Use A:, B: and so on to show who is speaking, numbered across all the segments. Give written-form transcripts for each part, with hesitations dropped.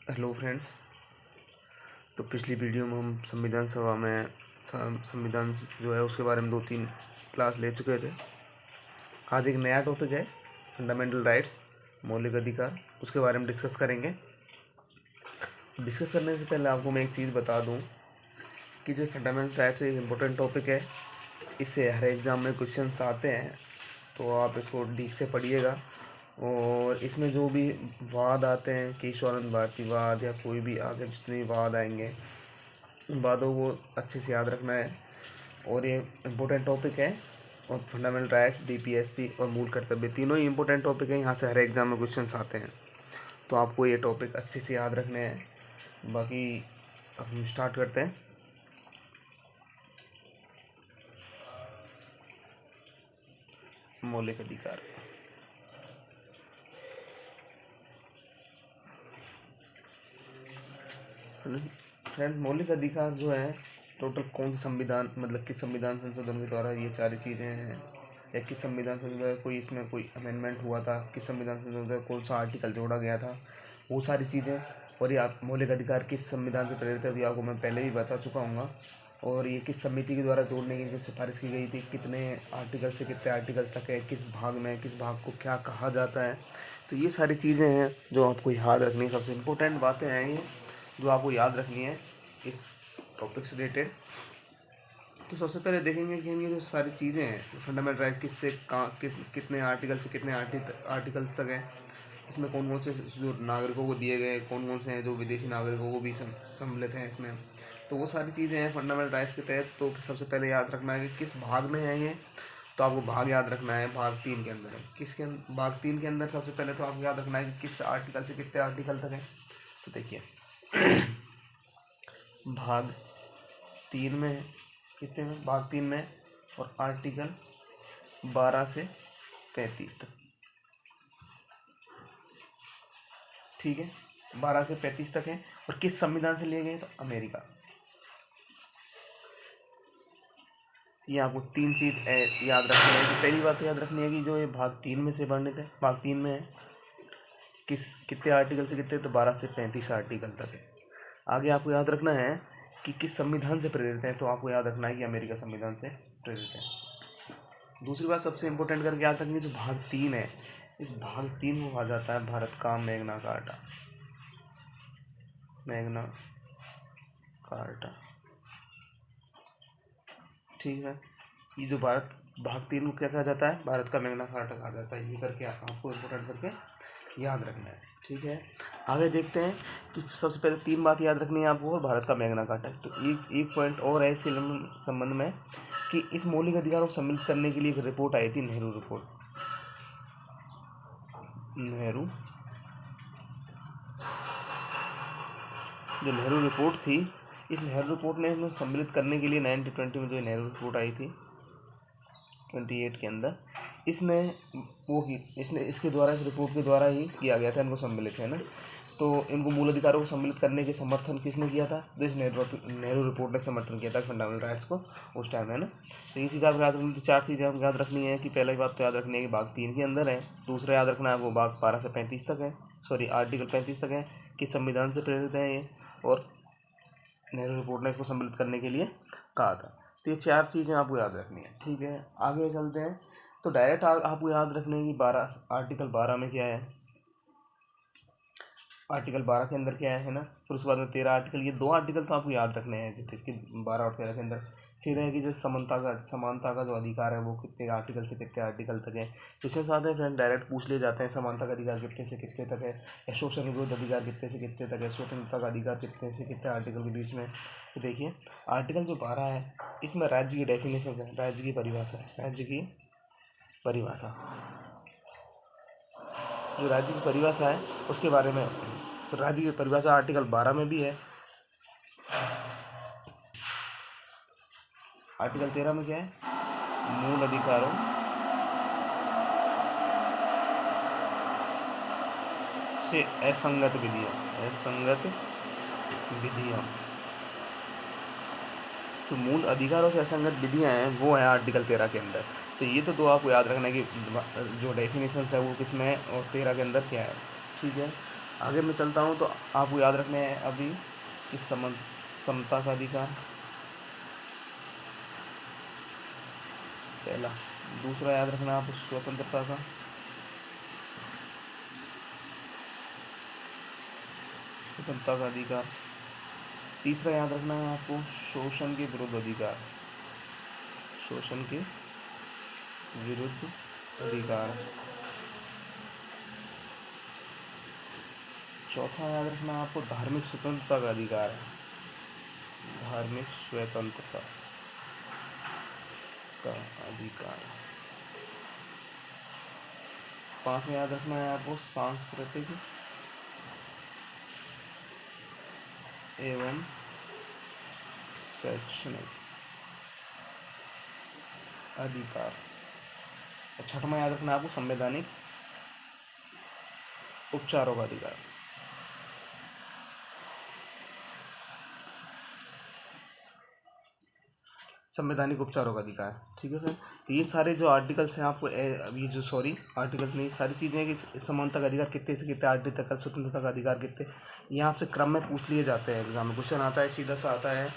A: Hello friends. तो पिछली video में हम संविधान सभा में संविधान जो है उसके बारे में 2-3 क्लास ले चुके थे। आज एक नया टॉपिक है फंडामेंटल राइट्स, मौलिक अधिकार, उसके बारे में डिस्कस करेंगे। डिस्कस करने से पहले आपको मैं एक चीज़ बता दूं कि जो फंडामेंटल राइट्स एक इम्पोर्टेंट टॉपिक है, इससे हर एग्ज़ाम में क्वेश्चंस आते हैं, तो आप इसको ठीक से पढ़िएगा। और इसमें जो भी वाद आते हैं, केशवानंद भारती वाद या कोई भी आगे जितने भी वाद आएंगे, उन वादों को अच्छे से याद रखना है। और ये इम्पोर्टेंट टॉपिक है। और फंडामेंटल राइट्स, डीपीएसपी और मूल कर्तव्य तीनों ही इम्पोर्टेंट टॉपिक हैं। यहाँ से हर एग्जाम में क्वेश्चंस आते हैं, तो आपको ये टॉपिक अच्छे से याद रखने हैं। बाकी अब हम स्टार्ट करते हैं। मौलिक अधिकार। फ्रेंड, मौलिक अधिकार जो है टोटल कौन से संविधान, मतलब किस संविधान संशोधन के द्वारा ये सारी चीज़ें हैं, या किस संविधान संशोधन कोई इसमें कोई अमेंडमेंट हुआ था, किस संविधान संशोधन कौन सा आर्टिकल जोड़ा गया था, वो सारी चीज़ें। और ये आप मौलिक अधिकार किस संविधान से प्रेरित है, ये आपको मैं पहले भी बता चुका हूँ। और ये किस समिति के द्वारा जोड़ने की सिफारिश की गई थी, कितने आर्टिकल से कितने आर्टिकल तक है, किस भाग में, किस भाग को क्या कहा जाता है। तो ये सारी चीज़ें हैं जो आपको याद रखनी है। सबसे इम्पोर्टेंट बातें हैं ये जो आपको याद रखनी है इस टॉपिक से रिलेटेड। तो सबसे पहले देखेंगे कि हम ये जो सारी चीज़ें हैं फंडामेंटल राइट किससे कहाँ कितने आर्टिकल से कितने आर्टिकल तक है, इसमें कौन कौन से जो नागरिकों को दिए गए, कौन कौन से हैं जो विदेशी नागरिकों को भी सम्मिलित हैं इसमें। तो वो सारी चीज़ें हैं फंडामेंटल राइट्स के तहत। तो सबसे पहले याद रखना है कि किस भाग में है ये। तो आपको भाग याद रखना है, भाग 3 के अंदर है। किसके भाग 3 के अंदर सबसे पहले तो आपको याद रखना है कि किस आर्टिकल से कितने आर्टिकल तक है। तो देखिए भाग 3 में है, कितने में, भाग 3 में, और आर्टिकल 12 से 35 तक। ठीक है, 12 से 35 तक है। और किस संविधान से लिए गए, तो अमेरिका। ये आपको 3 चीज़ याद रखनी है। कि पहली बात तो याद रखनी है कि जो ये भाग 3 में से वर्णित है, भाग 3 में है कितने आर्टिकल से कितने, तो 12 से 35 आर्टिकल तक है। आगे आपको याद रखना है कि किस संविधान से प्रेरित है, तो आपको याद रखना है कि अमेरिका संविधान से प्रेरित है। दूसरी बात सबसे इम्पोर्टेंट करके याद रखनी है, जो भाग 3 है, इस भाग 3 में कहा जाता है भारत का मैग्ना कार्टा। मैग्ना कार्टा, ठीक है। ये जो भारत भाग 3 को क्या कहा जाता है, भारत का मैग्ना कार्टा कहा जाता है। ये करके आपको इम्पोर्टेंट करके याद रखना है, ठीक है। आगे देखते हैं कि सबसे पहले 3 बात याद रखनी है आपको, और भारत का मैग्ना कार्टा। तो एक पॉइंट और है इसके संबंध में कि इस मौलिक अधिकारों को सम्मिलित करने के लिए एक रिपोर्ट आई थी, नेहरू रिपोर्ट। जो नेहरू रिपोर्ट थी, इस नेहरू रिपोर्ट ने इसमें सम्मिलित करने के लिए 1920 में जो नेहरू रिपोर्ट आई थी 28 के अंदर, इसने इसके द्वारा, इस रिपोर्ट के द्वारा ही किया गया था इनको सम्मिलित, है ना। तो इनको मूल अधिकारों को सम्मिलित करने के समर्थन किसने किया था, तो इस नेहरू रिपोर्ट ने समर्थन किया था फंडामेंटल राइट्स को उस टाइम, है ना। तो ये चीज़ आपको याद रखनी, 4 चीज़ें आपको याद रखनी है। कि पहली बात तो याद रखनी है कि भाग 3 के अंदर है। दूसरा याद रखना है आपको भाग 12 से 35 तक है, सॉरी आर्टिकल 35 तक है, किस संविधान से प्रेरित है ये, और नेहरू रिपोर्ट ने इसको सम्मिलित करने के लिए कहा था। तो ये 4 चीज़ें आपको याद रखनी है, ठीक है। आगे चलते हैं। तो डायरेक्ट आपको याद रखने की आर्टिकल 12 में क्या है, आर्टिकल 12 के अंदर क्या है ना। फिर उसके बाद में 13 आर्टिकल, ये 2 आर्टिकल तो आपको याद रखने हैं जैसे इसके 12 और 13 के अंदर। फिर है कि जो समानता का जो अधिकार है वो कितने आर्टिकल से कितने आर्टिकल तक है। इसके साथ है फ्रेंड डायरेक्ट पूछ लिए जाते हैं, समानता का अधिकार कितने से कितने तक है, या शोषण विरोध अधिकार कितने से कितने तक है, स्वतंत्रता का अधिकार कितने से कितने आर्टिकल के बीच में। तो देखिए आर्टिकल जो 12 है, इसमें राज्य की डेफिनेशन है, राज्य की परिभाषा है, राज्य की परिभाषा, जो राज्य की परिभाषा है उसके बारे में। तो राज्य की परिभाषा आर्टिकल 12 में भी है। आर्टिकल 13 में क्या है, मूल अधिकारों से असंगत विधियां, तो मूल अधिकारों से असंगत विधियां हैं वो है आर्टिकल 13 के अंदर। तो ये तो 2 आपको याद रखना है कि जो डेफिनेशन है वो किस में है और 13 के अंदर क्या है, ठीक है। आगे मैं चलता हूँ तो आपको याद रखने हैं अभी कि समता का अधिकार पहला। दूसरा याद रखना है आपको स्वतंत्रता का, स्वतंत्रता का अधिकार। तीसरा याद रखना है आपको शोषण के विरुद्ध अधिकार, शोषण के विरुद्ध अधिकार। चौथा याद रखना है आपको धार्मिक स्वतंत्रता का अधिकार है, धार्मिक स्वतंत्रता का अधिकार। पांचवा याद रखना है आपको सांस्कृतिक एवं शैक्षणिक अधिकार। छठवां याद रखना है आपको संवैधानिक उपचारों का अधिकार। संवैधानिक उपचारों का अधिकार, ठीक है सर। तो ये सारे जो आर्टिकल्स हैं आपको ये जो आर्टिकल्स नहीं, सारी चीज़ें हैं कि समानता का अधिकार कितने से कितने आर्टिकल तक, स्वतंत्रता का अधिकार कितने, ये आपसे क्रम में पूछ लिए जाते हैं एग्जाम में। क्वेश्चन आता है सीधा सा आता है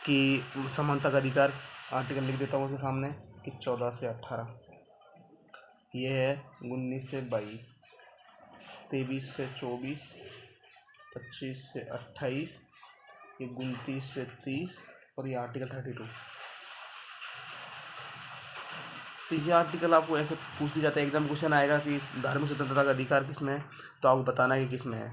A: कि समानता का अधिकार, आर्टिकल लिख देता हूँ उसके सामने कि 14 से 18, ये है 19 से 22, 23 से 24, 25 से 28, ये 29 से 30 और ये आर्टिकल 32। तो ये आर्टिकल आपको ऐसे पूछ लिया जाता है, एग्जाम क्वेश्चन आएगा कि धार्मिक स्वतंत्रता का अधिकार किस में है, तो आपको बताना है कि किस में है।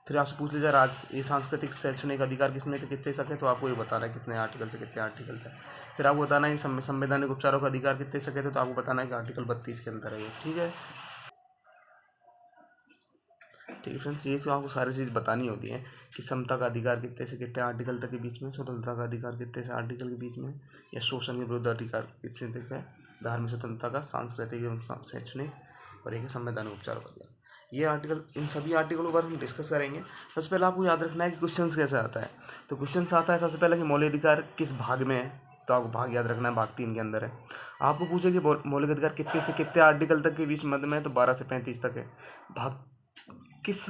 A: फिर आपसे पूछ लीजिए ये सांस्कृतिक शैक्षणिक अधिकार किस में थे, कितने सके, तो आपको ये बताना है कितने आर्टिकल से कितने आर्टिकल थे। फिर आपको बताना है कि संवैधानिक उपचारों का अधिकार कितने सके थे, तो आपको बताना है कि आर्टिकल 32 के अंदर है ये, ठीक है। ठीक है फ्रेंड्स, ये तो आपको सारी चीज़ बतानी होती है कि समता का अधिकार कितने से कितने आर्टिकल तक के बीच में, स्वतंत्रता का अधिकार कितने से आर्टिकल के बीच में, या शोषण के विरुद्ध अधिकार कितने तक है, धार्मिक स्वतंत्रता का, सांस्कृतिक एवं शैक्षणिक, और एक संवैधानिक उपचारों का अधिकार। ये आर्टिकल, इन सभी आर्टिकलों पर हम डिस्कस करेंगे। सबसे पहले आपको याद रखना है कि क्वेश्चन कैसे आता है। तो क्वेश्चन आता है सबसे पहले कि मौलिक अधिकार किस भाग में है, तो आपको भाग याद रखना है, भाग 3 के अंदर है। आपको पूछे कि मौलिक अधिकार कितने से कितने आर्टिकल तक के बीच मध्य में है, तो 12 से 35 तक है। भाग किस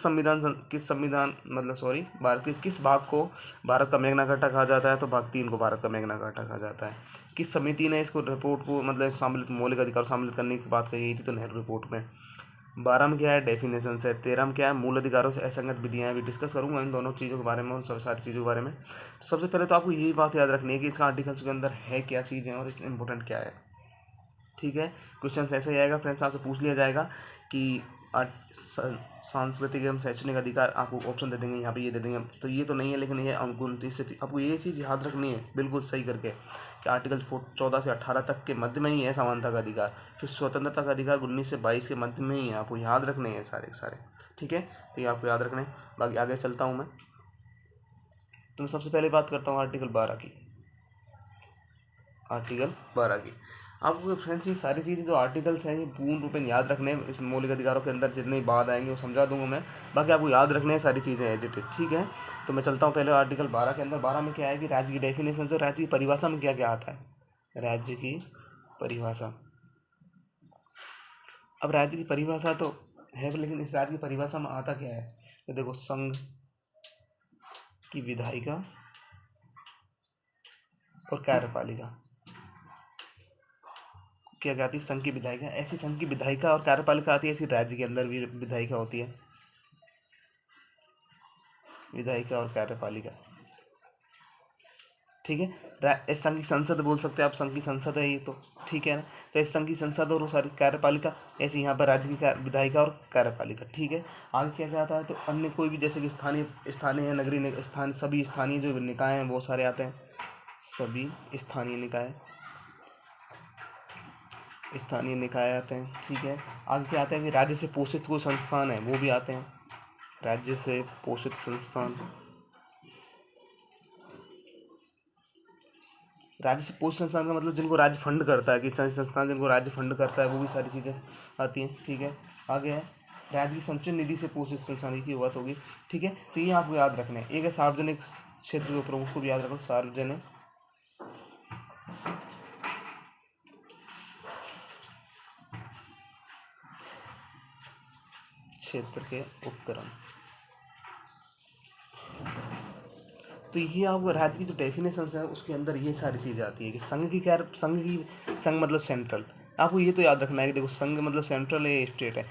A: संविधान मतलब भारत के किस भाग को भारत का मैग्ना कार्टा कहा जाता है, तो भाग 3 को भारत का मैग्ना कार्टा कहा जाता है। किस समिति ने इसको रिपोर्ट को मतलब सम्मिलित मौलिक अधिकार सम्मिलित करने की बात कही थी, तो नेहरू रिपोर्ट में। 12 में क्या है, डेफिनेशन है। 13 में क्या है, मूल अधिकारों से असंगत विधियां भी डिस्कस करूंगा इन दोनों चीज़ों के बारे में, और सारी चीज़ों के बारे में। सबसे पहले तो आपको यही बात याद रखनी है कि इसका आर्टिकल्स के अंदर है क्या चीज़ें और इम्पोर्टेंट क्या है, ठीक है। क्वेश्चन ऐसे ही आएगा फ्रेंड्स, आपसे पूछ लिया जाएगा कि सांस्कृतिक एवं शैक्षणिक अधिकार, आपको ऑप्शन दे देंगे यहाँ पे, ये दे देंगे, तो ये तो नहीं है, लेकिन ये 29 से आपको ये चीज़ याद रखनी है बिल्कुल सही करके कि आर्टिकल 14 से 18 तक के मध्य में ही है समानता का अधिकार। फिर स्वतंत्रता का अधिकार 19 से 22 के मध्य में ही है, आपको याद रखने हैं सारे सारे, ठीक है। तो ये आपको याद रखने हैं। बाकी आगे चलता हूँ मैं, तो मैं सबसे पहले बात करता हूँ आर्टिकल 12 की। आर्टिकल 12 की आपको फ्रेंड्स, ये सारी चीज़ें जो आर्टिकल्स हैं ये पूर्ण रूप में याद रखने हैं। इस मौलिक अधिकारों के अंदर जितने बाद आएंगे वो समझा दूंगा मैं, बाकी आपको याद रखने हैं सारी चीज़ें एज इट इज, ठीक है। तो मैं चलता हूँ पहले आर्टिकल 12 के अंदर। 12 में क्या है कि राज्य की डेफिनेशन से, राज्य की परिभाषा में क्या क्या आता है, राज्य की परिभाषा। अब राज्य की परिभाषा तो है, लेकिन इस राज्य की परिभाषा में आता क्या है, तो देखो, संघ की विधायिका और कार्यपालिका, क्या कहती है, संघ की विधायिका। ऐसी संघ की विधायिका और कार्यपालिका आती है, ऐसी राज्य के अंदर भी विधायिका होती है, विधायिका और कार्यपालिका, ठीक है। इस संघ की संसद बोल सकते हैं आप, संघ की संसद है ये तो, ठीक है ना। तो इस संघ की संसद और सारी कार्यपालिका, ऐसे यहाँ पर राज्य की विधायिका और कार्यपालिका, ठीक है। आगे क्या क्या आता है, तो अन्य कोई भी, जैसे कि स्थानीय नगरीय स्थान, सभी स्थानीय जो निकाय हैं वो सारे आते हैं, सभी स्थानीय निकाय, स्थानीय निकाय आते हैं, ठीक है। आगे क्या आता है कि राज्य से पोषित कोई संस्थान है वो भी आते हैं, राज्य से पोषित संस्थान, राज्य से पोषित संस्थान का मतलब जिनको राज्य फंड करता है, किसी संस्थान जिनको राज्य फंड करता है, वो भी सारी चीज़ें आती हैं, ठीक है। आगे है राज्य की संचय निधि से पोषित संस्थान की बात होगी, ठीक है। तो ये आपको याद रखना है। एक है सार्वजनिक क्षेत्र के प्रमुख को भी याद रखो, सार्वजनिक क्षेत्र के उपक्रम। तो ये आपको राज्य की जो डेफिनेशन है उसके अंदर ये सारी चीज़ें आती है कि संघ मतलब सेंट्रल। आपको ये तो याद रखना है कि देखो संघ मतलब सेंट्रल है, स्टेट है।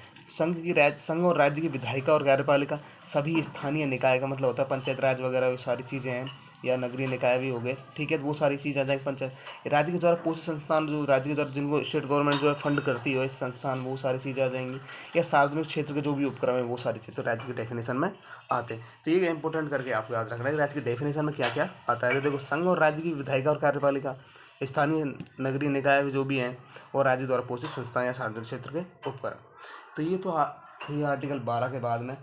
A: संघ और राज्य की विधायिका और कार्यपालिका सभी स्थानीय निकाय का मतलब होता है पंचायत राज वगैरह, वो सारी चीज़ें हैं, या नगरीय निकाय भी हो गए, ठीक है। तो वो सारी चीज़ आ जाएगी। पंचायत राज्य के द्वारा पोषित संस्थान, जो राज्य के द्वारा जिनको स्टेट गवर्नमेंट जो है फंड करती है इस संस्थान, वो सारी चीज़ें आ जाएंगी। या सार्वजनिक क्षेत्र के जो भी उपक्रम है वो सारी चीज़ तो राज्य की डेफिनेशन में आते हैं। तो ये इंपॉर्टेंट करके आपको याद रखना है कि राज्य की डेफिनेशन में क्या क्या आता है। तो देखो संघ और राज्य की विधायिका और कार्यपालिका, स्थानीय नगरीय निकाय जो भी हैं, और राज्य द्वारा पोषित संस्थाएं या सार्वजनिक क्षेत्र के उपक्रम। तो ये तो ये आर्टिकल 12 के बाद में,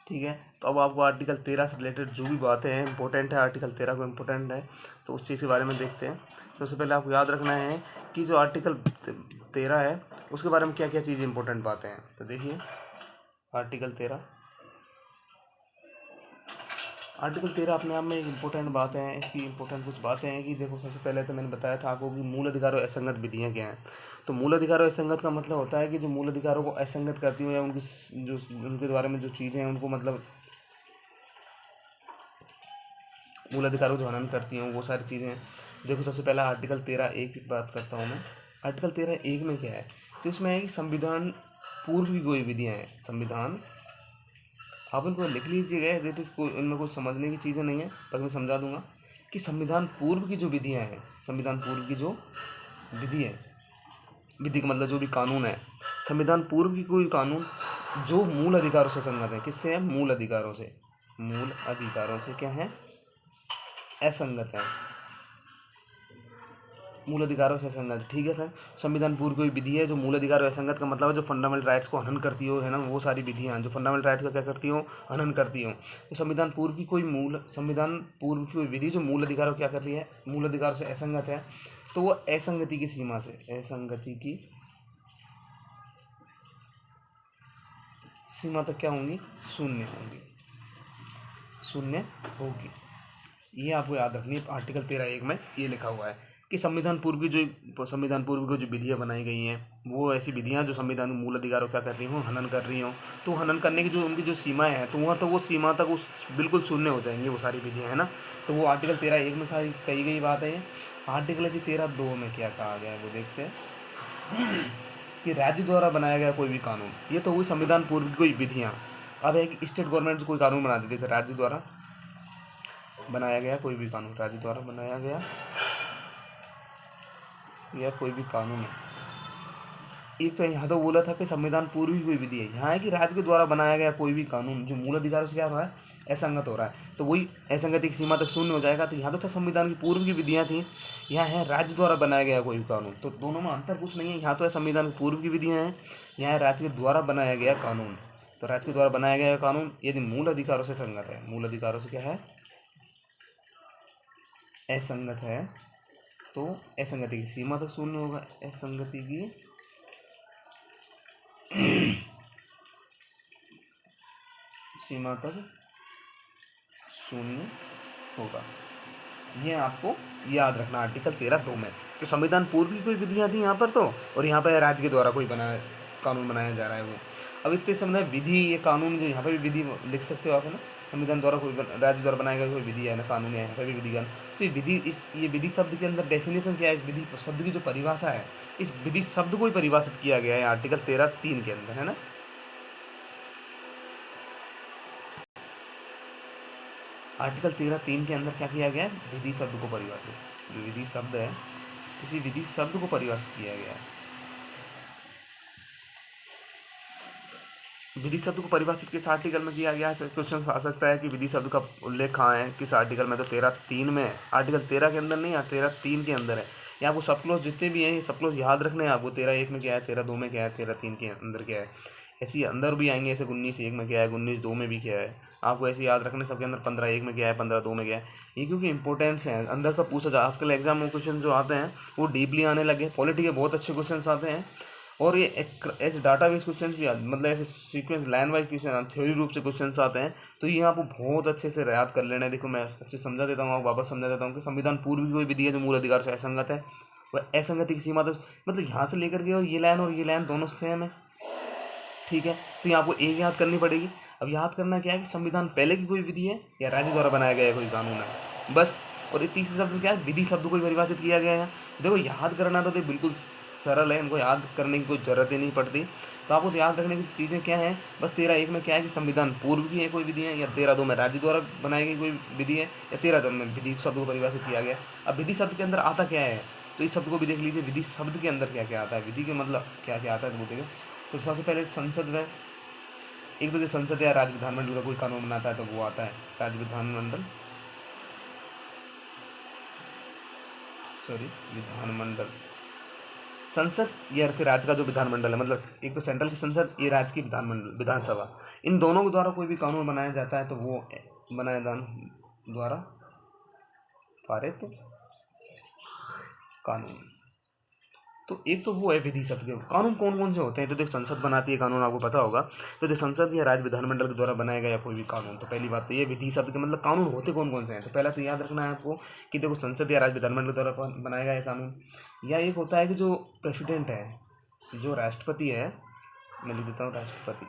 A: ठीक है। तो अब आपको आर्टिकल 13 से रिलेटेड जो भी बातें हैं इंपॉर्टेंट है, आर्टिकल 13 को इम्पोर्टेंट है, तो उस चीज़ के बारे में देखते हैं। सबसे पहले आपको याद रखना है कि जो आर्टिकल 13 है उसके बारे में क्या क्या चीज़ इंपॉर्टेंट बातें हैं। तो देखिए आर्टिकल 13 अपने आप में एक इम्पोर्टेंट बातें हैं। इसकी इम्पोर्टेंट कुछ बातें हैं कि देखो, सबसे पहले तो मैंने बताया था आपको कि मूल अधिकार और असंगत विधियाँ क्या हैं। तो मूल अधिकार और असंगत का मतलब होता है कि जो मूल अधिकारों को असंगत करती हो या उनकी जो उनके बारे में जो चीज़ें हैं उनको मतलब मूल अधिकारों को हनन करती हैं, वो सारी चीज़ें। देखो सबसे पहला आर्टिकल 13(1) की बात करता हूँ मैं। आर्टिकल 13(1) में क्या है, तो इसमें है कि संविधान पूर्व की कोई विधियाँ हैं। संविधान, आप इनको लिख लीजिएगा, एज इट कोई इनमें कुछ समझने की चीज़ें नहीं है, पर मैं समझा दूंगा कि संविधान पूर्व की जो विधियाँ हैं, संविधान पूर्व की जो विधि है, विधि का मतलब जो भी कानून है, संविधान पूर्व की कोई कानून जो मूल अधिकारों से संगत है। किससे है? मूल अधिकारों से। मूल अधिकारों से क्या है? असंगत है। मूल अधिकारों से असंगत, ठीक है सर। संविधान पूर्व कोई विधि है जो मूल अधिकार और असंगत का मतलब है जो फंडामेंटल राइट्स को हनन करती हो, है ना, वो सारी विधियाँ जो फंडामेंटल राइट्स का क्या करती हो, हनन करती हो। तो संविधान पूर्व की कोई विधि जो मूल अधिकारों क्या कर रही है, मूल अधिकारों से असंगत है, तो वो असंगति की सीमा से, असंगति की सीमा तक क्या होंगी? शून्य होंगी, शून्य होगी। ये आपको याद रखनी है। आर्टिकल 13(1) में ये लिखा हुआ है कि संविधान पूर्व की जो विधियाँ बनाई गई हैं वो ऐसी विधियाँ जो संविधान मूल अधिकारों क्या कर रही हों, हनन कर रही हों। तो हनन करने की जो उनकी जो सीमाएँ हैं, तो वहाँ तो वो सीमा तक उस बिल्कुल शून्य हो जाएंगी वो सारी विधियाँ, है ना। तो वो आर्टिकल 13(1) में कही गई बात है ये। आर्टिकल ऐसी 13(2) में क्या कहा गया है वो देखते हैं कि राज्य द्वारा बनाया गया कोई भी कानून, ये तो हुई संविधान पूर्व की कोई विधियाँ। अब है कि स्टेट गवर्नमेंट कोई कानून बना देती है, राज्य द्वारा बनाया गया कोई भी कानून, राज्य द्वारा बनाया गया या कोई भी कानून है। एक तो यहाँ तो बोला था कि संविधान पूर्व की कोई विधि है, यहाँ है कि राज्य के द्वारा बनाया गया कोई भी कानून जो मूल अधिकारों से क्या हो रहा है, असंगत हो रहा है, तो वही असंगति की सीमा तक शून्य हो जाएगा। तो यहाँ तो था संविधान की पूर्व की विधियाँ थी, यहाँ है राज्य द्वारा बनाया गया कोई भी कानून। तो दोनों में अंतर कुछ नहीं है, यहाँ तो है संविधान की पूर्व की विधियाँ हैं, यहाँ है राज्य के द्वारा बनाया गया कानून। तो राज्य के द्वारा बनाया गया कानून यदि मूल अधिकारों से संगत है, मूल अधिकारों से क्या है, असंगत है, तो असंगति की सीमा तक शून्य होगा, असंगति की सीमा तक शून्य होगा। ये आपको याद रखना आर्टिकल 13(2) में। तो संविधान पूर्व की कोई विधियाँ थी यहाँ पर तो, और यहाँ पर राज्य के द्वारा कोई कानून बनाया जा रहा है वो। अब इतने समय विधि, ये कानून जो यहाँ पर भी विधि लिख सकते हो आप, है ना। संविधान द्वारा कोई राज्य द्वारा बनाया गया कोई विधि है ना, कानून है, यहाँ पर भी विधि का। तो ये विधि शब्द के अंदर डेफिनेशन क्या है, इस विधि शब्द की जो परिभाषा है, इस विधि शब्द को ही परिभाषित किया गया है आर्टिकल 13(3) के अंदर, है ना। आर्टिकल 13(3) के अंदर क्या किया गया है, विधि शब्द को परिभाषित, जो विधि शब्द है किसी विधि शब्द को परिभाषित किया गया है। विधि शब्द को परिभाषित किस आर्टिकल में किया गया है, क्वेश्चन आ सकता है कि विधि शब्द का उल्लेख कहाँ है, किस आर्टिकल में। तो 13(3) में, आर्टिकल 13 के अंदर नहीं, 13(3) के अंदर है। ये आपको सब क्लोज जितने भी हैं ये सब क्लोज याद रखने हैं आपको। 13(1) में क्या है, 13(2) में क्या है, 13(3) के अंदर क्या है, ऐसे अंदर भी आएंगे। ऐसे 19(1) में क्या है, 19(2) में भी क्या है, आपको ऐसे याद रखने सबके अंदर। 15(1) में क्या है, 15(2) में क्या है, ये क्योंकि इंपॉर्टेंस है, अंदर का पूछा जाए। आजकल एग्जाम में क्वेश्चन जो आते हैं वो डीपली आने लगे, पॉलिटी के बहुत अच्छे क्वेश्चन आते हैं, और ये ऐसे डाटाबेस क्वेश्चन भी मतलब ऐसे sequence line wise question, theory रूप से क्वेश्चन आते हैं। तो ये आपको बहुत अच्छे से याद कर लेना है। देखो मैं अच्छे समझा देता हूँ, आपको वापस समझा देता हूँ कि संविधान पूर्व की कोई विधि है जो मूल अधिकार से असंगत है, वह असंगति की सीमा तक, मतलब यहाँ से लेकर के और ये लाइन दोनों सेम है, ठीक है, तो ये आपको एक याद करनी पड़ेगी। अब याद करना क्या है कि संविधान पहले की कोई विधि है या राज्य द्वारा बनाया गया कोई कानून है, बस। और ये तीसरे शब्द में क्या है, विधि शब्द को ही परिभाषित किया गया है। देखो याद करना तो बिल्कुल सरल है, इनको याद करने की कोई ज़रूरत ही नहीं पड़ती। तो आपको याद रखने की चीज़ें क्या हैं, बस 13(1) में क्या है कि संविधान पूर्व की है कोई विधि है, या 13(2) में राज्य द्वारा बनाई गई कोई विधि है, या 13(3) में विधि शब्द को परिभाषित किया गया। अब विधि शब्द के अंदर आता क्या है, तो इस शब्द को भी देख लीजिए, विधि शब्द के अंदर क्या क्या आता है, विधि के मतलब क्या क्या आता है, तो वो देखिए। तो सबसे पहले संसद में, एक तो जो संसद या राज्य विधानमंडल का कोई कानून बनाता है तो वो आता है राज्य विधानमंडल, विधानमंडल। संसद या फिर राज्य का जो विधानमंडल है, मतलब एक तो सेंट्रल की संसद, ये राज्य की विधानमंडल विधानसभा, इन दोनों के द्वारा कोई भी कानून बनाया जाता है तो वो बनाया द्वारा पारित कानून। तो एक तो वो है विधि शब्द के कानून कौन कौन से होते हैं, तो देख संसद बनाती है कानून, आपको पता होगा। तो देख संसद या राज्य विधानमंडल के द्वारा बनाया गया कोई भी कानून, तो पहली बात तो ये विधि शब्द के मतलब कानून होते कौन कौन से हैं। तो पहला तो याद रखना है आपको कि देखो संसद या राज्य विधानमंडल के द्वारा बनाया गया कानून, या एक होता है कि जो प्रेसिडेंट है, जो राष्ट्रपति है, मैं लिख देता हूँ राष्ट्रपति,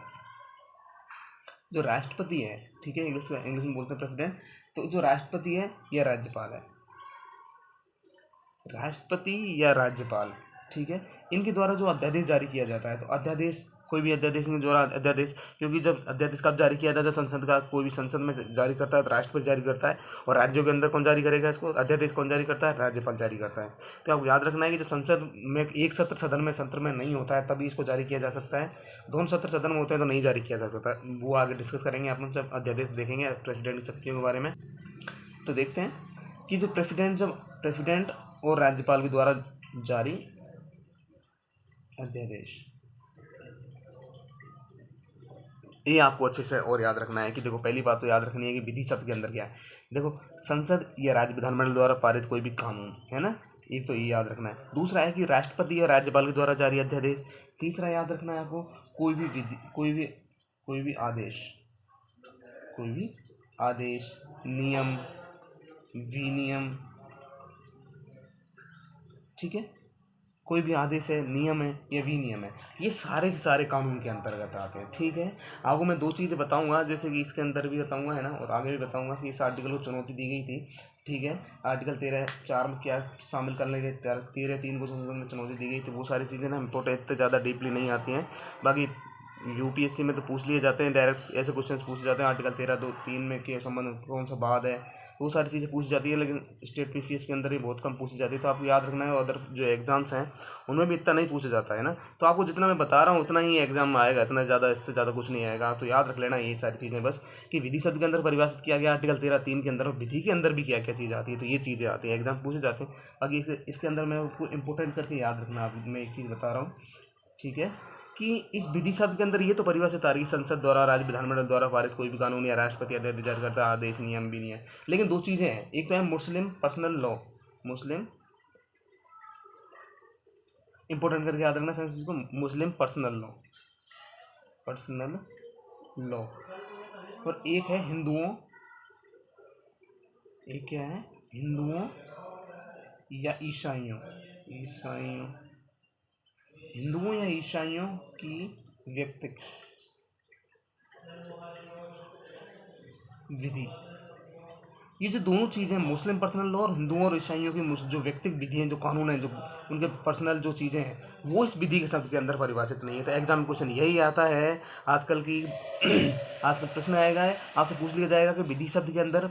A: जो राष्ट्रपति है, ठीक है, इंग्लिश में बोलते हैं प्रेसिडेंट। तो जो राष्ट्रपति है या राज्यपाल है, राष्ट्रपति या राज्यपाल, ठीक है, इनके द्वारा जो अध्यादेश जारी किया जाता है, तो अध्यादेश कोई भी अध्यादेश के द्वारा अध्यादेश, क्योंकि जब अध्यादेश कब जारी किया जाता है, संसद का कोई भी संसद में जारी करता है तो राष्ट्रपति जारी करता है, और राज्यों के अंदर कौन जारी करेगा इसको, अध्यादेश कौन जारी करता है, राज्यपाल जारी करता है। तो आपको याद रखना है कि जब संसद में एक सत्र में नहीं होता है तभी इसको जारी किया जा सकता है, दोनों सत्र सदन में होते हैं तो नहीं जारी किया जा सकता। वो आगे डिस्कस करेंगे आप लोग जब अध्यादेश देखेंगे प्रेसिडेंट की शक्तियों के बारे में। तो देखते हैं कि जो प्रेसिडेंट और राज्यपाल के द्वारा जारी अध्यादेश, ये आपको अच्छे से और याद रखना है कि देखो पहली बात तो याद रखनी है कि विधि शब्द के अंदर क्या है। देखो संसद या राज्य विधानमंडल द्वारा पारित कोई भी कानून है ना, एक तो ये याद रखना है। दूसरा है कि राष्ट्रपति या राज्यपाल के द्वारा जारी अध्यादेश। तीसरा याद रखना है आपको कोई भी विधि, कोई भी आदेश, नियम, विनियम, ठीक है, कोई भी आदेश है, नियम है या विनियम है, ये सारे के सारे कानून के अंतर्गत आते हैं। ठीक है, आपको मैं दो चीज़ें बताऊंगा, जैसे कि इसके अंदर भी बताऊंगा है ना, और आगे भी बताऊंगा कि इस आर्टिकल को चुनौती दी गई थी। ठीक है, आर्टिकल 13(4) में क्या शामिल करने के 13(3) को चुनौती दी गई थी। वो सारी चीज़ें ना इंपॉर्टेंट, इतने ज़्यादा डीपली नहीं आती हैं। बाकी यूपीएससी में तो पूछ लिए जाते हैं, डायरेक्ट ऐसे क्वेश्चन पूछे जाते हैं आर्टिकल 13(2)(3) में के संबंध कौन सा बाद है, वो सारी चीज़ें पूछी जाती है, लेकिन स्टेट पीसीएस के अंदर ही बहुत कम पूछी जाती है। तो आपको याद रखना है, अदर जो एग्जाम्स हैं उनमें भी इतना नहीं पूछा जाता है ना। तो आपको जितना मैं बता रहा हूँ उतना ही एग्जाम में आएगा, इतना ज़्यादा इससे ज़्यादा कुछ नहीं आएगा। तो याद रख लेना ये सारी चीज़ें बस, कि विधि शब्द के अंदर परिभाषित किया गया आर्टिकल 13(3) के अंदर, और विधि के अंदर भी क्या क्या चीज़ आती है, तो ये चीज़ें आती हैं, एग्जाम पूछे जाते हैं। बाकी इसके अंदर मैं आपको इंपॉर्टेंट करके याद रखना, आपको मैं एक चीज़ बता रहा हूँ, ठीक है, कि इस विधि शब्द के अंदर ये तो परिभाषित आ रही है संसद द्वारा, राज्य विधानमंडल द्वारा पारित कोई भी कानून या राष्ट्रपति अध्यादेश जारी करता है, आदेश, नियम, विनियम। लेकिन दो चीज़ें हैं, एक तो है मुस्लिम पर्सनल लॉ, मुस्लिम इंपॉर्टेंट करके याद रखना फ्रेंड्स इसको, मुस्लिम पर्सनल लॉ, और एक है हिंदुओं, एक क्या है, हिंदुओं या ईसाइयों की व्यक्तिक विधि। ये जो दोनों चीज़ें, मुस्लिम पर्सनल लॉ और हिंदुओं और ईसाइयों की जो व्यक्तिक विधि हैं, जो कानून हैं, जो उनके पर्सनल जो चीज़ें हैं, वो इस विधि के शब्द के अंदर परिभाषित नहीं है। तो एग्जाम में क्वेश्चन यही आता है आजकल प्रश्न आएगा है, आपसे पूछ लिया जाएगा कि विधि शब्द के अंदर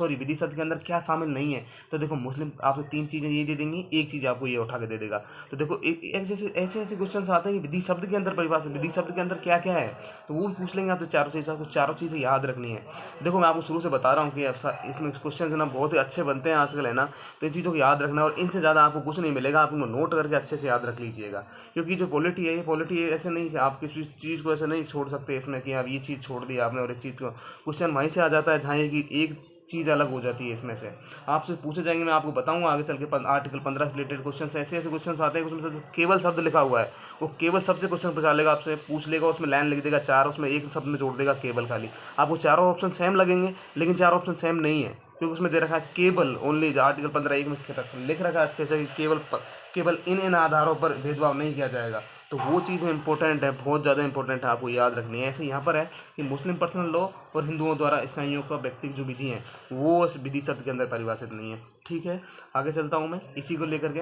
A: विधि शब्द के अंदर क्या शामिल नहीं है। तो देखो मुस्लिम आपसे 3 चीज़ें ये दे देंगी, एक चीज़ आपको ये उठा के दे देगा। तो देखो ऐसे क्वेश्चन आते हैं कि विधि शब्द के अंदर परिभाषित, विधि शब्द के अंदर क्या क्या है, तो वो पूछ लेंगे आपसे चारों चीज़ें याद रखनी है। देखो मैं आपको शुरू से बता रहा हूँ कि इसमें क्वेश्चन है ना बहुत ही अच्छे बनते हैं आजकल है ना, तो इन चीज़ों को याद रखना, और इनसे ज़्यादा आपको कुछ नहीं मिलेगा, आप इनको नोट करके अच्छे से याद रख लीजिएगा। क्योंकि जो पॉलिटी है, ये पॉलिटी ऐसे नहीं कि आप किसी चीज़ को ऐसे नहीं छोड़ सकते इसमें कि आप ये चीज़ छोड़ दी आपने और इस चीज़ को, क्वेश्चन वहीं से आ जाता है जहाँ की एक चीज़ अलग हो जाती है। इसमें से आपसे पूछे जाएंगे, मैं आपको बताऊंगा आगे चल के, आर्टिकल 15 से रिलेटेड क्वेश्चन ऐसे क्वेश्चन आते हैं, उसमें से केवल शब्द लिखा हुआ है, वो केवल शब्द से क्वेश्चन पूछा लेगा, आपसे पूछ लेगा, उसमें लाइन लिख देगा 4, उसमें एक शब्द में जोड़ देगा केवल खाली। आपको चारों ऑप्शन सेम लगेंगे, लेकिन चारों ऑप्शन सेम नहीं है, क्योंकि उसमें दे रखा है केवल ओनली, आर्टिकल 15(1) में लिख रखा है अच्छे से, केवल इन आधारों पर भेदभाव नहीं किया जाएगा। तो वो चीज़ें इंपॉर्टेंट है, बहुत ज़्यादा इंपॉर्टेंट है, आपको याद रखनी है। ऐसे यहाँ पर है कि मुस्लिम पर्सनल लॉ और हिंदुओं द्वारा ईसाइयों का व्यक्तिगत जो विधि है वो इस विधि शब्द के अंदर परिभाषित नहीं है। ठीक है, आगे चलता हूँ मैं इसी को लेकर के।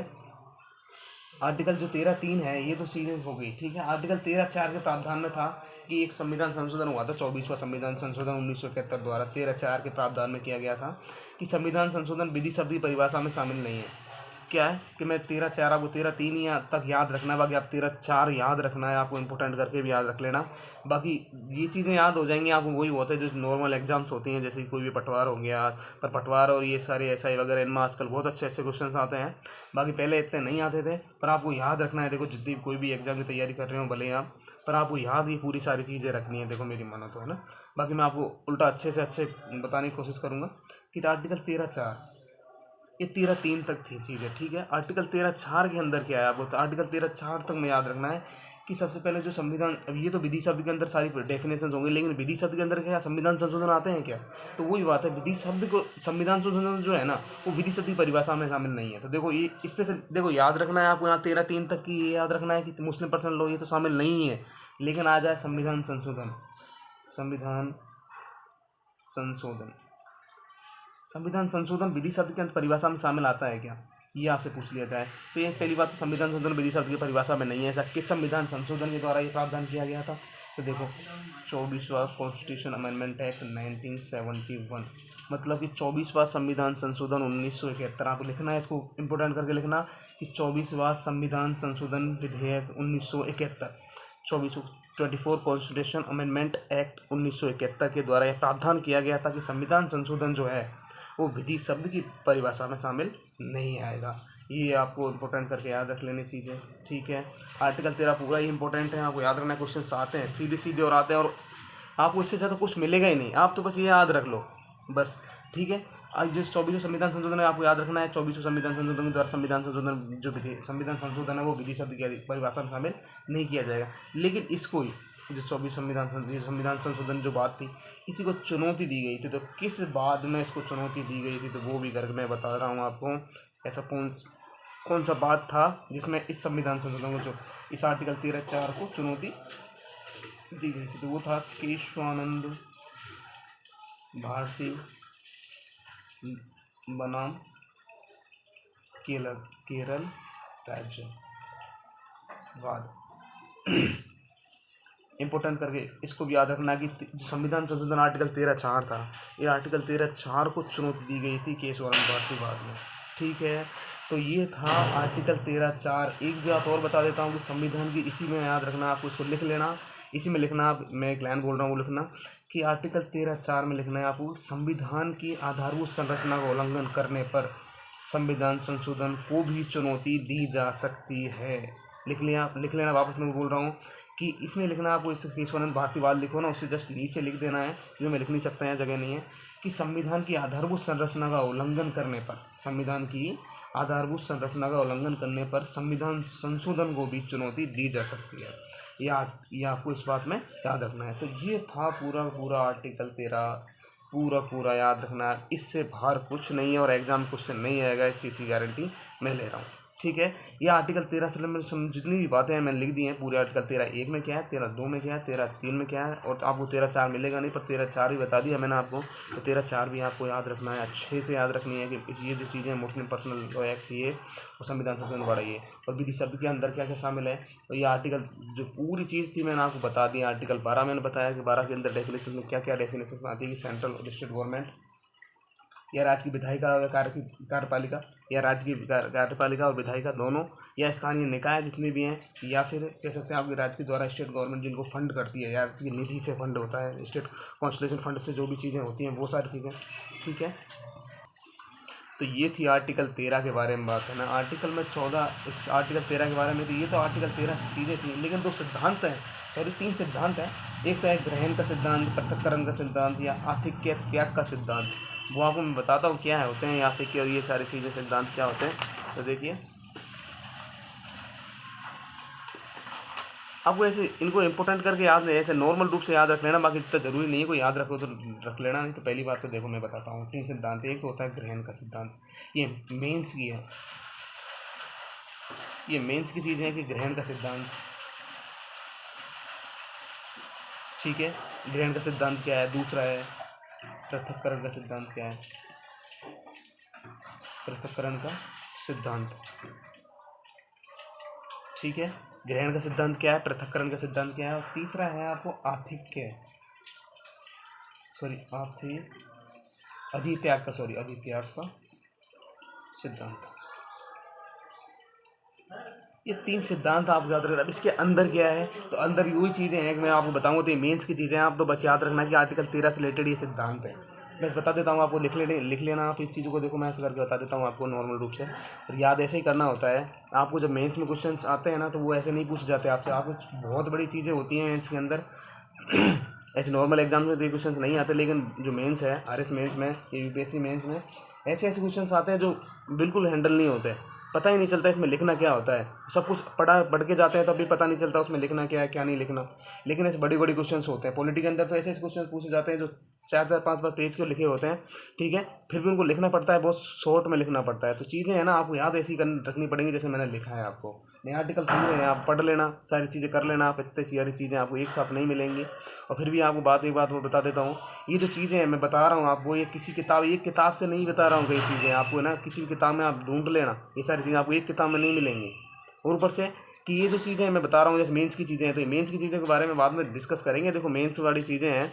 A: आर्टिकल जो 13(3) है ये तो सीरीज हो गई। ठीक है, आर्टिकल 13(4) के प्रावधान में था कि एक संविधान संशोधन हुआ था, 24वां संविधान संशोधन 1971 द्वारा 13(4) के प्रावधान में किया गया था कि संविधान संशोधन विधि शब्द की परिभाषा में शामिल नहीं है। क्या है कि मैं 13(4) आपको 13(3) या तक याद रखना है, बाकी आप 13(4) याद रखना है, आपको इंपॉर्टेंट करके भी याद रख लेना। बाकी ये चीज़ें याद हो जाएंगी आपको, वही होते हैं जो नॉर्मल एग्जाम्स होती हैं, जैसे कोई भी पटवार हो गया, पर पटवार और ये सारे एसआई वगैरह इनमें आजकल बहुत अच्छे अच्छे क्वेश्चन आते हैं। बाकी पहले इतने नहीं आते थे, पर आपको याद रखना है। देखो जितनी कोई भी एग्जाम की तैयारी कर रहे हो भले आप, पर आपको याद ही पूरी सारी चीज़ें रखनी है। देखो मेरी मानो तो है ना। बाकी मैं आपको उल्टा अच्छे से अच्छे बताने की कोशिश करूँगा कि आर्टिकल 13(4) ये 13(3) तक थी चीज़ें। ठीक है, आर्टिकल 13(4) के अंदर क्या है आपको, तो आर्टिकल 13(4) तक में याद रखना है कि सबसे पहले जो संविधान, अब ये तो विधि शब्द के अंदर सारी डेफिनेशन होंगी, लेकिन विधि शब्द के अंदर क्या संविधान संशोधन आते हैं क्या, तो वही बात है, विधि शब्द को संविधान संशोधन जो है ना वो विधि शब्द की परिभाषा में शामिल नहीं है। तो देखो ये इस पे से देखो याद रखना है आपको, यहाँ 13(3) तक की ये याद रखना है कि मुस्लिम पर्सनल लॉ ये तो शामिल नहीं है, लेकिन आ जाए संविधान संशोधन, संविधान संशोधन, संविधान संशोधन विधि शब्द के अंत परिभाषा में शामिल आता है क्या, ये आपसे पूछ लिया जाए तो ये पहली बात तो संविधान संशोधन विधि शब्द की परिभाषा में नहीं है। ऐसा किस संविधान संशोधन के द्वारा ये प्रावधान किया गया था, तो देखो 24वां कॉन्स्टिट्यूशन अमेंडमेंट एक्ट 1971, मतलब कि 24वां संविधान संशोधन 1971। आपको लिखना है, इसको इंपोर्टेंट करके लिखना कि 24वां संविधान संशोधन विधेयक 1971, 24 कॉन्स्टिट्यूशन अमेंडमेंट एक्ट 1971 के द्वारा यह प्रावधान किया गया था कि संविधान संशोधन जो है वो विधि शब्द की परिभाषा में शामिल नहीं आएगा। ये आपको इंपॉर्टेंट करके याद रख लेनी चीज़ें। ठीक है, आर्टिकल 13 पूरा ही इंपॉर्टेंट है, आपको याद रखना है। क्वेश्चन आते हैं सीधे सीधे और आते हैं, और आपको इससे ज़्यादा कुछ मिलेगा ही नहीं, आप तो बस ये याद रख लो बस। ठीक है, आज जो 24वां संविधान संशोधन है आपको याद रखना है। 24वां संविधान संशोधन के द्वारा संविधान संशोधन जो संविधान संशोधन है वो विधि शब्द की परिभाषा में शामिल नहीं किया जाएगा, लेकिन इसको ही जो 24 संविधान संशोधन जो बात थी इसी को चुनौती दी गई थी। तो किस बात में इसको चुनौती दी गई थी, तो वो भी करके मैं बता रहा हूँ आपको। ऐसा कौन सा बात था जिसमें इस संविधान संशोधन को, जो इस आर्टिकल 13(4) को चुनौती दी गई थी, तो वो था केशवानंद भारती बनाम केरल राज्य वाद। इंपॉर्टेंट करके इसको भी याद रखना कि संविधान संशोधन आर्टिकल 13(4) था, ये आर्टिकल 13(4) को चुनौती दी गई थी केशवानंद भारती वाद में। ठीक है, तो ये था आर्टिकल 13(4). एक बात और बता देता हूँ कि संविधान की इसी में याद रखना, आपको इसको लिख लेना, इसी में लिखना। आप मैं एक लाइन बोल रहा हूँ वो लिखना कि आर्टिकल 13(4) में लिखना है आपको, संविधान की आधारभूत संरचना का उल्लंघन करने पर संविधान संशोधन को भी चुनौती दी जा सकती है। लिख लेना। वापस मैं बोल रहा हूँ कि इसमें लिखना आपको, इस केशवानंद भारती वाद लिखो ना, उससे जस्ट नीचे लिख देना है, जो मैं लिख नहीं सकता है, जगह नहीं है, कि संविधान की आधारभूत संरचना का उल्लंघन करने पर, संविधान की आधारभूत संरचना का उल्लंघन करने पर संविधान संशोधन को भी चुनौती दी जा सकती है। ये आपको इस बात में याद रखना है। तो ये था पूरा आर्टिकल 13, पूरा याद रखना है, इससे बाहर कुछ नहीं है और एग्जाम क्वेश्चन नहीं आएगा, इस चीज़ की गारंटी मैं ले रहा हूँ। ठीक है, ये आर्टिकल 13 से जितनी भी बातें हैं मैंने लिख दी हैं पूरे। आर्टिकल 13(1) में क्या है, 13(2) में क्या है, 13(3) में क्या है, और आपको 13(4) मिलेगा नहीं, पर 13(4) भी बता दिया मैंने आपको। तो 13(4) भी आपको याद रखना है, अच्छे से याद रखनी है कि ये जो चीज़ें मुस्लिम पर्सनल लॉ एक्ट ये और संविधान संशोधन द्वारा ये, और विधि शब्द के अंदर क्या क्या शामिल है। तो ये आर्टिकल जो पूरी चीज़ थी मैंने आपको बता दी। आर्टिकल 12 मैंने बताया कि 12 के अंदर डेफिनेशन में क्या क्या डेफिनेशन आती है कि सेंट्रल और स्टेट गवर्नमेंट या राज्य की विधायिका कार्यपालिका, या राज्य की कार्यपालिका और विधायिका दोनों, या स्थानीय निकाय जितने भी हैं, या फिर कह सकते हैं आपके राज्य के द्वारा स्टेट गवर्नमेंट जिनको फंड करती है, या की निधि से फंड होता है, स्टेट कॉन्स्टिट्यूशन फंड से जो भी चीज़ें होती हैं वो सारी चीज़ें। ठीक है, तो ये थी आर्टिकल 13 के बारे में बात है ना। आर्टिकल में 14, इस आर्टिकल 13 के बारे में थी। ये तो आर्टिकल 13 से चीज़ें थी, लेकिन 2 सिद्धांत हैं, 3 सिद्धांत हैं। एक तो है ग्रहण का सिद्धांत, पृथक्करण का सिद्धांत, या आधिक्य त्याग का सिद्धांत। वो आपको मैं बताता हूँ क्या है होते हैं आधिक्य और ये सारी चीज़ें सिद्धांत क्या होते हैं। तो देखिए, आपको ऐसे इनको इंपॉर्टेंट करके याद नहीं, ऐसे नॉर्मल रूप से याद रख लेना, बाकी इतना ज़रूरी नहीं है कोई याद रखो तो रख लेना नहीं। तो पहली बात तो देखो मैं बताता हूँ 3 सिद्धांत। एक तो होता है ग्रहण का सिद्धांत, ये मेंस की है, ये मेंस की चीज़ है कि ग्रहण का सिद्धांत ठीक है। ग्रहण का सिद्धांत क्या है? दूसरा है पृथक्करण का सिद्धांत क्या है? पृथक्करण का सिद्धांत, ठीक है। ग्रहण का सिद्धांत क्या है? पृथक्करण का सिद्धांत क्या है? और तीसरा है आपको अधित्याग का सिद्धांत। ये 3 सिद्धांत आप याद रखना। अब इसके अंदर क्या है, तो अंदर वही चीज़ें हैं कि मैं आपको बताऊंगा, तो ये मेंस की चीज़ें हैं। आप तो बस याद रखना कि आर्टिकल 13 से रिलेटेड ये सिद्धांत है। मैं बता देता हूँ आपको, लिख लेना आप इस चीज़ों को। देखो मैं ऐसे करके बता देता हूँ आपको नॉर्मल रूप से, और याद ऐसे ही करना होता है आपको। जब मेंस में क्वेश्चन आते हैं ना, तो वो ऐसे नहीं पूछे जाते आपसे। आपको बहुत बड़ी चीज़ें होती हैं मेंस के अंदर। ऐसे नॉर्मल एग्जाम में तो ये क्वेश्चन नहीं आते, लेकिन जो मेंस है RS मेंस में, UPSC मेंस में ऐसे ऐसे क्वेश्चन आते हैं जो बिल्कुल हैंडल नहीं होते। पता ही नहीं चलता इसमें लिखना क्या होता है। सब कुछ पढ़ के जाते हैं तब भी पता नहीं चलता उसमें लिखना क्या है क्या नहीं लिखना। लेकिन ऐसे बड़ी बड़ी क्वेश्चंस होते हैं। पॉलिटी के अंदर तो ऐसे ऐसे क्वेश्चन पूछे जाते हैं जो 4-4 5-5 पेज के लिखे होते हैं, ठीक है। फिर भी उनको लिखना पड़ता है, बहुत शॉर्ट में लिखना पड़ता है। तो चीज़ें हैं ना, आपको याद ऐसी रखनी पड़ेंगी जैसे मैंने लिखा है आपको। नए आर्टिकल पूरे हैं, आप पढ़ लेना, सारी चीज़ें कर लेना। आप इतनी सारी चीज़ें आपको एक साथ नहीं मिलेंगी। और फिर भी आपको एक बात मैं बता देता हूँ, ये जो चीज़ें हैं मैं बता रहा हूँ आपको, ये किसी एक किताब से नहीं बता रहा हूँ। कई चीज़ें आपको ना किसी भी किताब में आप ढूंढ लेना, ये सारी चीज़ें आपको एक किताब में नहीं मिलेंगी। और ऊपर से कि ये जो चीज़ें मैं बता रहा हूँ जैसे मेंस की चीज़ें हैं, तो मेंस की चीज़ों के बारे में बाद में डिस्कस करेंगे। देखो मेंस वाली चीज़ें हैं,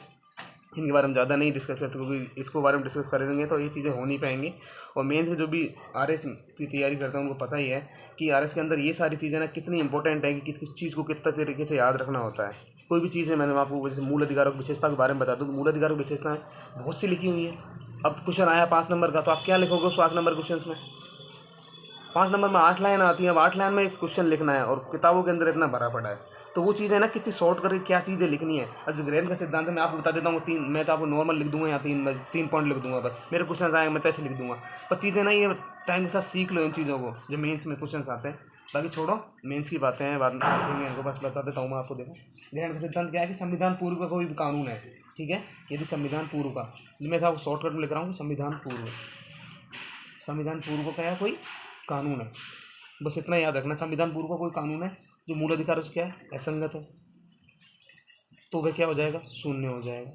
A: इनके बारे में ज़्यादा नहीं डिस्कस करते, क्योंकि इसको बारे में डिस्कस करेंगे तो ये चीज़ें हो नहीं पाएंगी। और मेंस के जो भी RS की तैयारी करते हैं उनको पता ही है कि RS के अंदर ये सारी चीज़ें ना कितनी इंपॉर्टेंट है, कि किस चीज़ को कितना तरीके से याद रखना होता है। कोई भी चीज़ है, मैंने आपको जैसे मूल अधिकारों की विशेषता के बारे में बता दूँ। मूल अधिकारों की विशेषताएं बहुत सी लिखी हुई हैं। अब क्वेश्चन आया 5 नंबर का, तो आप क्या लिखोगे उस 5 नंबर क्वेश्चन में? 5 नंबर में 8 लाइन आती है। अब 8 लाइन में एक क्वेश्चन लिखना है और किताबों के अंदर इतना भरा पड़ा है। तो वो चीज़ है ना, कितनी शॉर्ट करके क्या चीज़ें लिखनी है। अब जो ग्रहण का सिद्धांत है मैं आपको बता देता हूँ 3, मैं तो आपको नॉर्मल लिख दूंगा या 3 पॉइंट लिख दूंगा बस। मेरे क्वेश्चन आएंगे मैं तो ऐसे लिख दूंगा। पर चीज़ें ना ये टाइम के साथ सीख लो इन चीज़ों को, जो मेंस में क्वेश्चन आते हैं। बाकी छोड़ो, मेंस की बातें हैं बाद में देखेंगे इनको, बस बता देता हूँ मैं आपको। देखो ग्रहण का सिद्धांत क्या है कि संविधान पूर्व का कोई भी कानून है, ठीक है। यदि संविधान पूर्व का, मैं आपको शॉर्टकट में लिख रहा हूँ, संविधान पूर्व का कोई कानून है, बस इतना याद रखना। संविधान पूर्व का कोई कानून है जो मूल अधिकारों से क्या है, असंगत है, तो वह क्या हो जाएगा, शून्य हो जाएगा।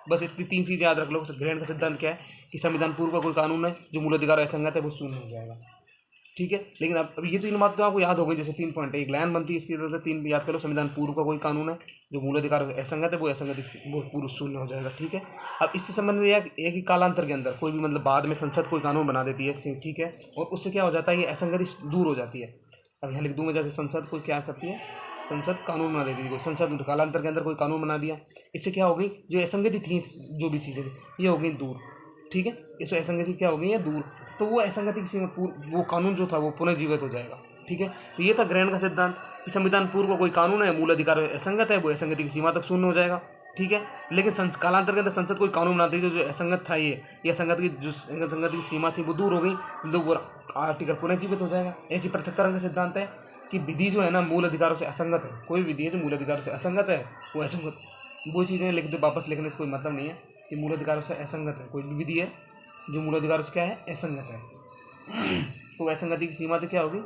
A: बस इतनी 3 चीज़ें याद रख लो। ग्रहण का सिद्धांत क्या है कि संविधान पूर्व का कोई कानून है जो मूल अधिकार असंगत है, वो शून्य हो जाएगा, ठीक है। लेकिन अब ये 3 बात तो आपको याद हो गई। जैसे 3 पॉइंट, एक लाइन बनती है इसकी तरफ से 3 याद करो। संविधान पूर्व का कोई कानून है जो मूल अधिकार असंगत है, वो पूर्व शून्य हो जाएगा, ठीक है। अब इससे संबंध में एक ही कालांतर के अंदर कोई भी मतलब बाद में संसद कोई कानून बना देती है, ठीक है, और उससे क्या हो जाता है, ये असंगति दूर हो जाती है। अब यहाँ लिख दूंगा, जैसे संसद कोई क्या करती है, संसद कानून बना देती है। संसद कालांतर के अंदर कोई कानून बना दिया, इससे क्या हो गई, जो असंगति थी जो भी चीज़ें थी ये हो गई दूर, ठीक है। इससे असंगति क्या हो गई है, दूर। तो वो असंगति की सीमा वो कानून जो था वो पुनः जीवित हो जाएगा, ठीक है। तो ये था ग्रहण का सिद्धांत कि संविधान पूर्व का कोई कानून है, मूल अधिकार असंगत है, वो असंगति की सीमा तक शून्य हो जाएगा, ठीक है। लेकिन कालांतर के अंदर संसद कोई कानून बनाती है जो असंगत था, ये असंगति की जो असंगति की सीमा थी वो दूर हो गई, तो वो आर्टिकल पुनः जीवित हो जाएगा। ऐसी पृथक्करण का सिद्धांत है कि विधि जो है ना मूल अधिकारों से असंगत है, कोई विधि है जो मूल अधिकारों से असंगत है वो असंगत, वो चीज़ें लिख दो, वापस लिखने से कोई मतलब नहीं है कि मूल अधिकारों से असंगत है। कोई भी विधि है जो मूल अधिकारों से क्या है, असंगत है, तो असंगति की सीमा तो क्या होगी,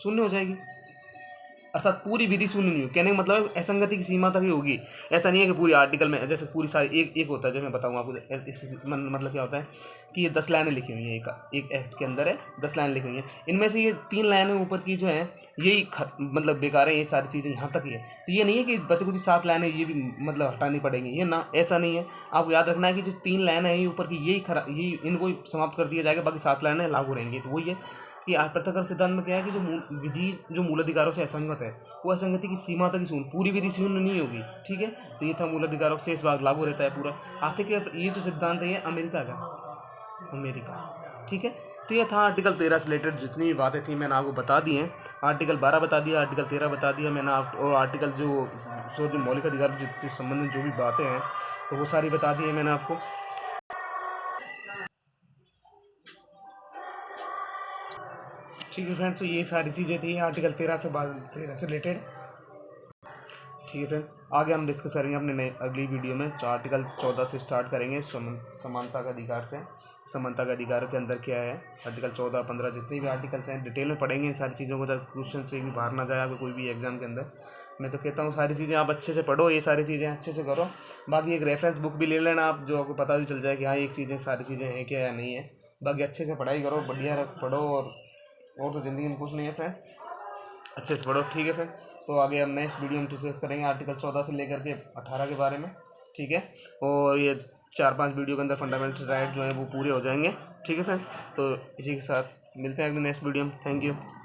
A: शून्य हो जाएगी। अर्थात पूरी विधि शून्य नहीं होगी। कहने का मतलब असंगति की सीमा तक ही होगी। ऐसा नहीं है कि पूरी आर्टिकल में जैसे पूरी सारी एक होता है, जब मैं बताऊँ आपको इसकी मतलब क्या होता है कि ये 10 लाइनें लिखी हुई हैं, एक एक्ट के अंदर है 10 लाइनें लिखी हुई हैं। इनमें से ये 3 लाइनें ऊपर की जो है यही मतलब बेकार है, ये सारी चीज़ें यहाँ तक ही है। तो ये नहीं है कि बचे कुछ 7 लाइनें ये भी मतलब हटानी पड़ेंगी, ये ना, ऐसा नहीं है। आपको याद रखना है कि जो 3 लाइनें हैं ऊपर की यही इनको समाप्त कर दिया जाएगा, बाकी 7 लाइनें लागू रहेंगी। तो वही है कि पृथक्करण सिद्धांत में क्या है कि जो मूल अधिकारों से असंगत है वो असंगति की सीमा तक ही शून्य, पूरी विधि शून्य नहीं होगी, ठीक है। तो ये था मूल अधिकारों से इस बात लागू रहता है पूरा। आते के ये जो सिद्धांत है ये अमेरिका, ठीक है। तो ये था आर्टिकल 13 से रिलेटेड जितनी भी बातें थी मैंने आपको बता दी हैं। आर्टिकल 12 बता दिया, आर्टिकल 13 बता दिया मैंने और आर्टिकल जो मौलिक अधिकार से संबंधित जो भी बातें हैं तो वो सारी बता दी है मैंने आपको। ठीक है फ्रेंड्स, तो ये सारी चीज़ें थी आर्टिकल 13 से रिलेटेड, ठीक है फ्रेंड। आगे हम डिस्कस करेंगे अपने नए अगली वीडियो में। तो आर्टिकल 14 से स्टार्ट करेंगे, समानता का अधिकार से। समानता का अधिकार के अंदर क्या है, आर्टिकल 14, 15 जितने भी आर्टिकल्स हैं डिटेल में पढ़ेंगे इन सारी चीज़ों को, ताकि क्वेश्चन से भी बाहर ना जाए आपको कोई भी एग्जाम के अंदर, मैं तो कहता हूँ सारी चीज़ें आप अच्छे से पढ़ो, ये सारी चीज़ें अच्छे से करो। बाकी एक रेफरेंस बुक भी ले लेना आप, जो आपको पता भी चल जाए कि हाँ एक चीज़ें सारी चीज़ें हैं क्या या नहीं है। बाकी अच्छे से पढ़ाई करो, बढ़िया पढ़ो, और तो ज़िंदगी में कुछ नहीं है फ्रेंड, अच्छे से पढ़ो। ठीक है फ्रेंड, तो आगे हम नेक्स्ट वीडियो में डिस्कस करेंगे आर्टिकल 14 से लेकर के 18 के बारे में। ठीक है, और ये 4-5 वीडियो के अंदर फंडामेंटल राइट जो है वो पूरे हो जाएंगे। ठीक है फ्रेंड, तो इसी के साथ मिलते हैं अगले नेक्स्ट वीडियो में। Thank you.